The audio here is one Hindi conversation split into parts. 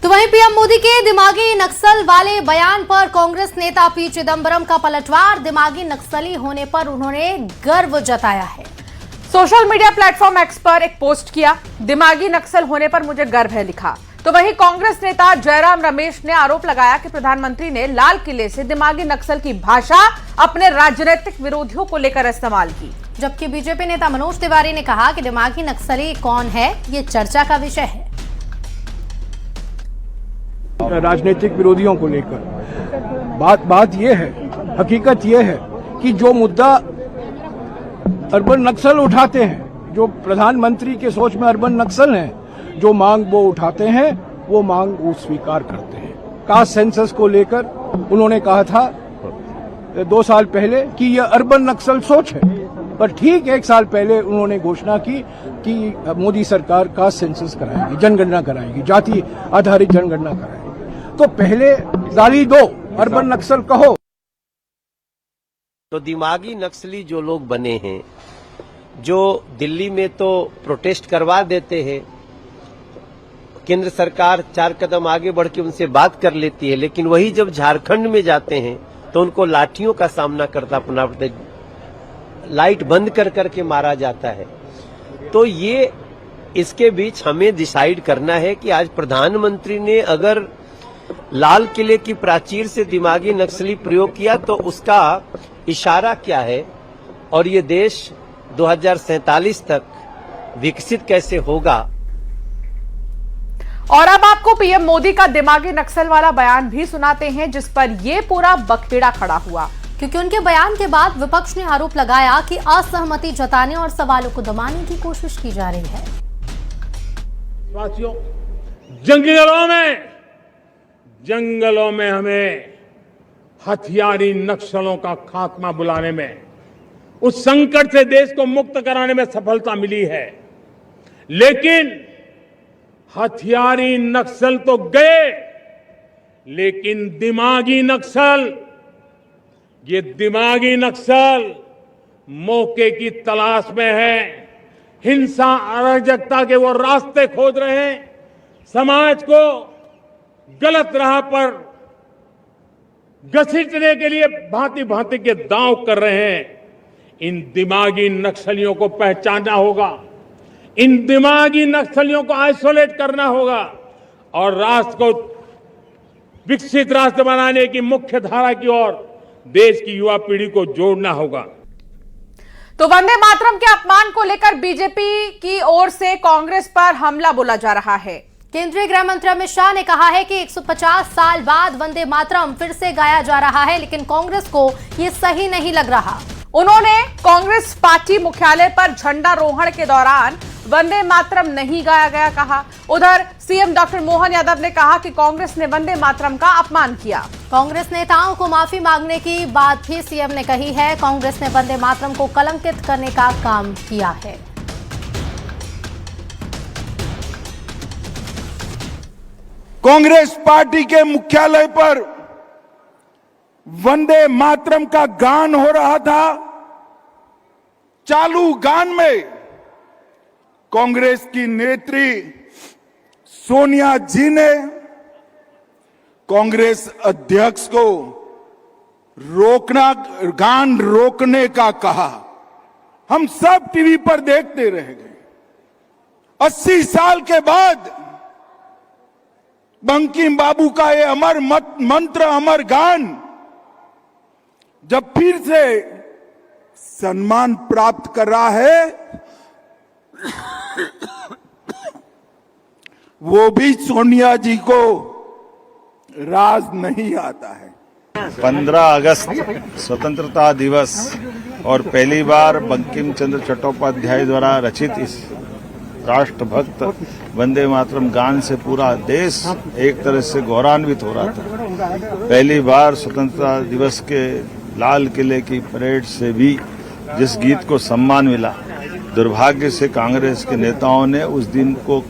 तो वहीं पीएम मोदी के दिमागी नक्सल वाले बयान पर कांग्रेस नेता पी चिदंबरम का पलटवार। दिमागी नक्सली होने पर उन्होंने गर्व जताया है। सोशल मीडिया प्लेटफॉर्म एक्स पर एक पोस्ट किया, दिमागी नक्सल होने पर मुझे गर्व है लिखा। तो वहीं कांग्रेस नेता जयराम रमेश ने आरोप लगाया कि प्रधानमंत्री ने लाल किले से दिमागी नक्सल की भाषा अपने राजनीतिक विरोधियों को लेकर इस्तेमाल की। जबकि बीजेपी नेता मनोज तिवारी ने कहा कि दिमागी नक्सली कौन है, ये चर्चा का विषय है। राजनीतिक विरोधियों को लेकर बात यह है, हकीकत यह है कि जो मुद्दा अर्बन नक्सल उठाते हैं, जो प्रधानमंत्री के सोच में अर्बन नक्सल है, जो मांग वो उठाते हैं, वो मांग वो स्वीकार करते हैं। कास्ट सेंसस को लेकर उन्होंने कहा था 2 साल पहले कि यह अर्बन नक्सल सोच है, पर ठीक 1 साल पहले उन्होंने घोषणा की कि मोदी सरकार कास्ट सेंसस कराएगी, जनगणना कराएगी, जाति आधारित जनगणना कराएगी। तो पहले गाली दो, अर्बन नक्सल कहो। तो दिमागी नक्सली जो लोग बने हैं, जो दिल्ली में तो प्रोटेस्ट करवा देते हैं, केंद्र सरकार 4 कदम आगे बढ़ के उनसे बात कर लेती है, लेकिन वही जब झारखंड में जाते हैं तो उनको लाठियों का सामना करना पड़ता है, लाइट बंद कर करके मारा जाता है। तो ये इसके बीच हमें डिसाइड करना है कि आज प्रधानमंत्री ने अगर लाल किले की प्राचीर से दिमागी नक्सली प्रयोग किया तो उसका इशारा क्या है और ये देश 2047 तक विकसित कैसे होगा। और अब आपको पीएम मोदी का दिमागी नक्सल वाला बयान भी सुनाते हैं, जिस पर यह पूरा बखेड़ा खड़ा हुआ, क्योंकि उनके बयान के बाद विपक्ष ने आरोप लगाया कि असहमति जताने और सवालों को दबाने की कोशिश की जा रही है। जंगलों में हमें हथियारी नक्सलों का खात्मा बुलाने में, उस संकट से देश को मुक्त कराने में सफलता मिली है, लेकिन हथियारी नक्सल तो गए, लेकिन दिमागी नक्सल, ये दिमागी नक्सल मौके की तलाश में है, हिंसा अराजकता के वो रास्ते खोज रहे हैं, समाज को गलत राह पर घसीटने के लिए भांति भांति के दांव कर रहे हैं। इन दिमागी नक्सलियों को पहचानना होगा, इन दिमागी नक्सलियों को आइसोलेट करना होगा और राष्ट्र को विकसित राष्ट्र बनाने की मुख्य धारा की ओर देश की युवा पीढ़ी को जोड़ना होगा। तो वंदे मातरम के अपमान को लेकर बीजेपी की ओर से कांग्रेस पर हमला बोला जा रहा है। केंद्रीय गृह मंत्री अमित शाह ने कहा है कि 150 साल बाद वंदे मातरम फिर से गाया जा रहा है, लेकिन कांग्रेस को ये सही नहीं लग रहा। उन्होंने कांग्रेस पार्टी मुख्यालय पर झंडारोहण के दौरान वंदे मातरम नहीं गाया गया कहा। उधर सीएम डॉक्टर मोहन यादव ने कहा कि कांग्रेस ने वंदे मातरम का अपमान किया। कांग्रेस नेताओं को माफी मांगने की बात भी सीएम ने कही है। कांग्रेस ने वंदे मातरम को कलंकित करने का काम किया है। कांग्रेस पार्टी के मुख्यालय पर वंदे मातरम का गान हो रहा था। चालू गान में कांग्रेस की नेत्री सोनिया जी ने कांग्रेस अध्यक्ष को गान रोकने का कहा। हम सब टीवी पर देखते रह गए। 80 साल के बाद बंकिम बाबू का ये अमर मंत्र, अमर गान जब फिर से सम्मान प्राप्त कर रहा है, वो भी सोनिया जी को राज नहीं आता है। 15 अगस्त स्वतंत्रता दिवस और पहली बार बंकिम चंद्र चट्टोपाध्याय द्वारा रचित इस राष्ट्रभक्त वंदे मातरम गान से पूरा देश एक तरह से गौरवान्वित हो रहा था। पहली बार स्वतंत्रता दिवस के लाल किले की परेड से भी जिस गीत को सम्मान मिला, दुर्भाग्य से कांग्रेस के नेताओं ने उस दिन को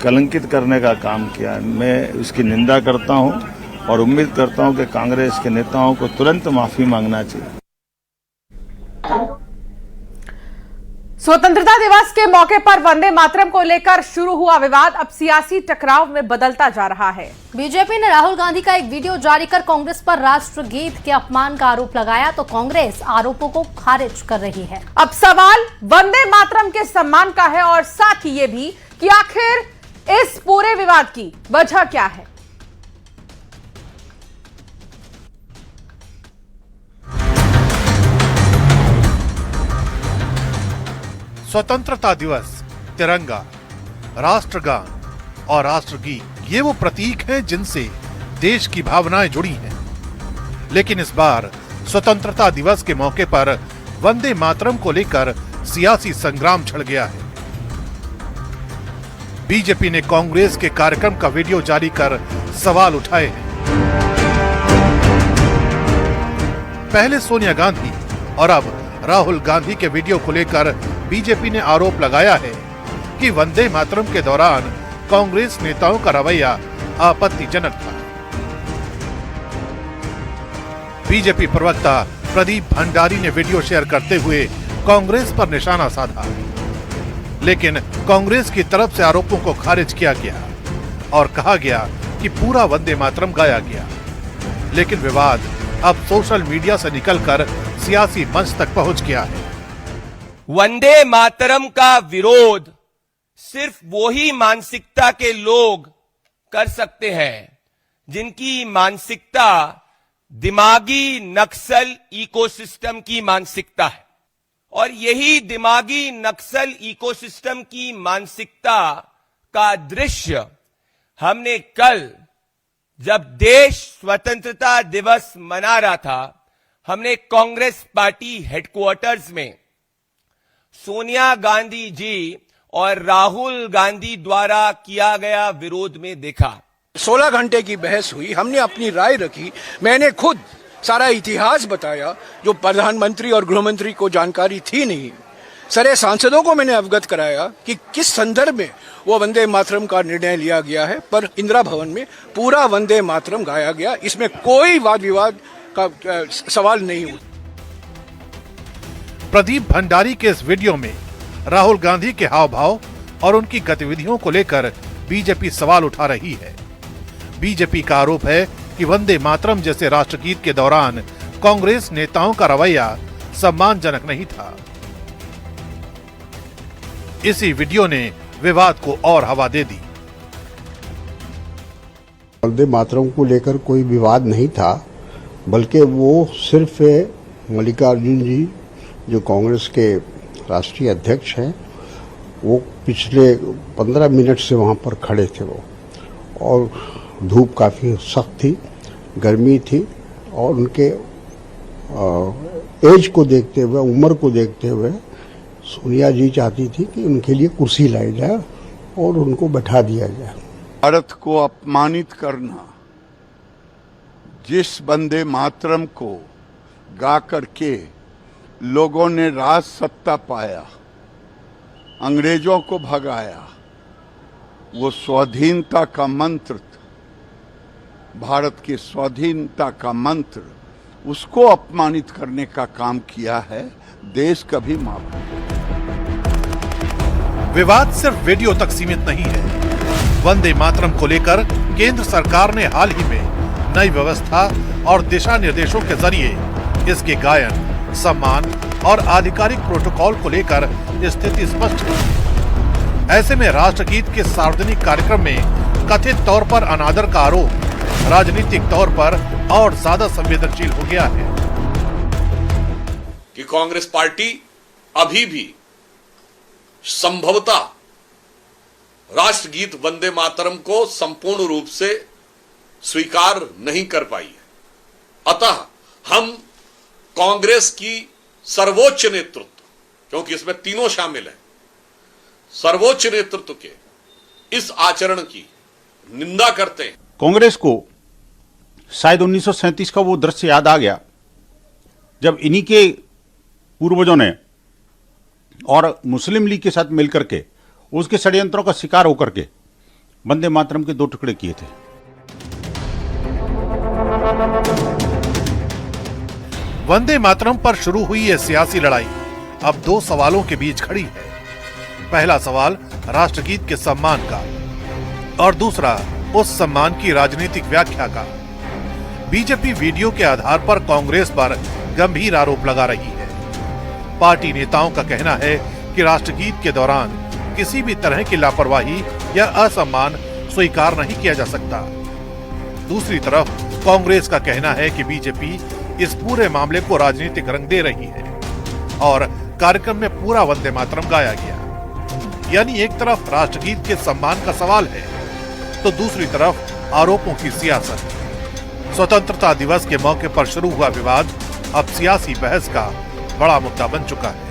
कलंकित करने का काम किया। मैं उसकी निंदा करता हूं और उम्मीद करता हूं कि कांग्रेस के नेताओं को तुरंत माफी मांगना चाहिए। स्वतंत्रता दिवस के मौके पर वंदे मातरम को लेकर शुरू हुआ विवाद अब सियासी टकराव में बदलता जा रहा है। बीजेपी ने राहुल गांधी का एक वीडियो जारी कर कांग्रेस पर राष्ट्रगीत के अपमान का आरोप लगाया तो कांग्रेस आरोपों को खारिज कर रही है। अब सवाल वंदे मातरम के सम्मान का है और साथ ही ये भी कि आखिर इस पूरे विवाद की वजह क्या है। स्वतंत्रता दिवस, तिरंगा, राष्ट्रगान और राष्ट्रगीत ये वो प्रतीक हैं जिनसे देश की भावनाएं जुड़ी हैं। लेकिन इस बार स्वतंत्रता दिवस के मौके पर वंदे मातरम को लेकर सियासी संग्राम छिड़ गया है। बीजेपी ने कांग्रेस के कार्यक्रम का वीडियो जारी कर सवाल उठाए हैं। पहले सोनिया गांधी और अब राहुल गांधी के वीडियो को लेकर बीजेपी ने आरोप लगाया है कि वंदे मातरम के दौरान कांग्रेस नेताओं का रवैया आपत्तिजनक था। बीजेपी प्रवक्ता प्रदीप भंडारी ने वीडियो शेयर करते हुए कांग्रेस पर निशाना साधा, लेकिन कांग्रेस की तरफ से आरोपों को खारिज किया गया और कहा गया कि पूरा वंदे मातरम गाया गया। लेकिन विवाद अब सोशल मीडिया से निकलकर सियासी मंच तक पहुंच गया है। वंदे मातरम का विरोध सिर्फ वही मानसिकता के लोग कर सकते हैं जिनकी मानसिकता दिमागी नक्सल इकोसिस्टम की मानसिकता है, और यही दिमागी नक्सल इकोसिस्टम की मानसिकता का दृश्य हमने कल जब देश स्वतंत्रता दिवस मना रहा था, हमने कांग्रेस पार्टी हेडक्वार्टर्स में सोनिया गांधी जी और राहुल गांधी द्वारा किया गया विरोध में देखा। 16 घंटे की बहस हुई, हमने अपनी राय रखी, मैंने खुद सारा इतिहास बताया जो प्रधानमंत्री और गृहमंत्री को जानकारी थी नहीं। सारे सांसदों को मैंने अवगत कराया कि किस संदर्भ में वो वंदे मातरम का निर्णय लिया गया है, पर इंदिरा भवन में पूरा वंदे मातरम गाया गया, इसमें कोई वाद विवाद का सवाल नहीं हुआ। प्रदीप भंडारी के इस वीडियो में राहुल गांधी के हाव भाव और उनकी गतिविधियों को लेकर बीजेपी सवाल उठा रही है। बीजेपी का आरोप है कि वंदे मातरम जैसे राष्ट्रगीत के दौरान कांग्रेस नेताओं का रवैया सम्मानजनक नहीं था। इसी वीडियो ने विवाद को और हवा दे दी। वंदे मातरम को लेकर कोई विवाद नहीं था, बल्कि वो सिर्फ मल्लिकार्जुन जी जो कांग्रेस के राष्ट्रीय अध्यक्ष हैं, वो पिछले 15 मिनट से वहाँ पर खड़े थे वो, और धूप काफ़ी सख्त थी, गर्मी थी, और उनके एज को देखते हुए, उम्र को देखते हुए सोनिया जी चाहती थी कि उनके लिए कुर्सी लाई जाए और उनको बैठा दिया जाए। भारत को अपमानित करना, जिस वंदे मातरम को गा करके लोगों ने राज सत्ता पाया, अंग्रेजों को भगाया, वो स्वाधीनता का मंत्र था, भारत की स्वाधीनता का मंत्र, उसको अपमानित करने का काम किया है, देश कभी माफ नहीं। विवाद सिर्फ वीडियो तक सीमित नहीं है। वंदे मातरम को लेकर केंद्र सरकार ने हाल ही में नई व्यवस्था और दिशा निर्देशों के जरिए इसके गायन, सम्मान और आधिकारिक प्रोटोकॉल को लेकर स्थिति स्पष्ट है। ऐसे में राष्ट्रगीत के सार्वजनिक कार्यक्रम में कथित तौर पर अनादर का आरोप राजनीतिक तौर पर और ज्यादा संवेदनशील हो गया है कि कांग्रेस पार्टी अभी भी संभवतः राष्ट्रगीत वंदे मातरम को संपूर्ण रूप से स्वीकार नहीं कर पाई है। अतः हम कांग्रेस की सर्वोच्च नेतृत्व, क्योंकि इसमें तीनों शामिल हैं, सर्वोच्च नेतृत्व के इस आचरण की निंदा करते हैं। कांग्रेस को शायद 1937 का वो दृश्य याद आ गया जब इन्हीं के पूर्वजों ने और मुस्लिम लीग के साथ मिलकर के उसके षड्यंत्रों का शिकार होकर के वंदे मातरम के 2 टुकड़े किए थे। वंदे मातरम पर शुरू हुई यह सियासी लड़ाई अब दो सवालों के बीच खड़ी है। पहला सवाल राष्ट्रगीत के सम्मान का और दूसरा उस सम्मान की राजनीतिक व्याख्या का। बीजेपी वीडियो के आधार पर कांग्रेस पर गंभीर आरोप लगा रही है। पार्टी नेताओं का कहना है कि राष्ट्रगीत के दौरान किसी भी तरह की लापरवाही या असम्मान स्वीकार नहीं किया जा सकता। दूसरी तरफ कांग्रेस का कहना है कि बीजेपी इस पूरे मामले को राजनीतिक रंग दे रही है और कार्यक्रम में पूरा वंदे मातरम गाया गया। यानी एक तरफ राष्ट्रगीत के सम्मान का सवाल है तो दूसरी तरफ आरोपों की सियासत। स्वतंत्रता दिवस के मौके पर शुरू हुआ विवाद अब सियासी बहस का बड़ा मुद्दा बन चुका है।